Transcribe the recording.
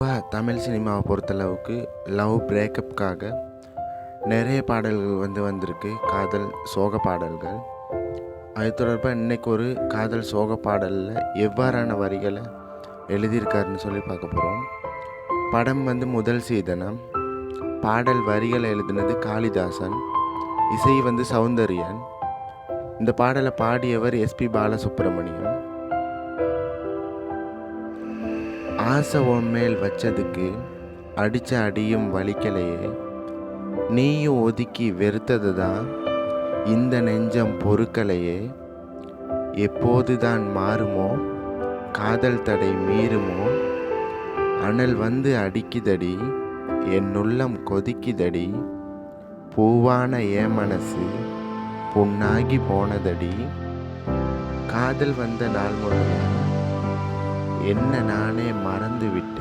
தமிழ் சினிமாவை பொறுத்தளவுக்கு லவ் பிரேக்கப்காக நிறைய பாடல்கள் வந்திருக்கு. காதல் சோக பாடல்கள். அது தொடர்பாக இன்றைக்கி ஒரு காதல் சோக பாடலில் எவ்வாறான வரிகளை எழுதியிருக்காருன்னு சொல்லி பார்க்க போகிறோம். படம் முதல் சீதனம். பாடல் வரிகளை எழுதினது காளிதாசன். இசை சௌந்தர்யன். இந்த பாடலை பாடியவர் எஸ்பி பாலசுப்ரமணியம். ஆசை உன்மேல் வச்சதுக்கு அடித்த அடியும் வலிக்கலையே, நீயும் ஒதுக்கி வெறுத்தது தான் இந்த நெஞ்சம் பொறுக்கலையே, எப்போதுதான் மாறுமோ காதல் தடை மீறுமோ, அனல் அடிக்குதடி என் உள்ளம் கொதிக்குதடி, பூவான ஏன் மனசு புண்ணாகி போனதடி, காதல் வந்த நாள் முதல்ல என்ன நானே மறந்து விட்டேன்.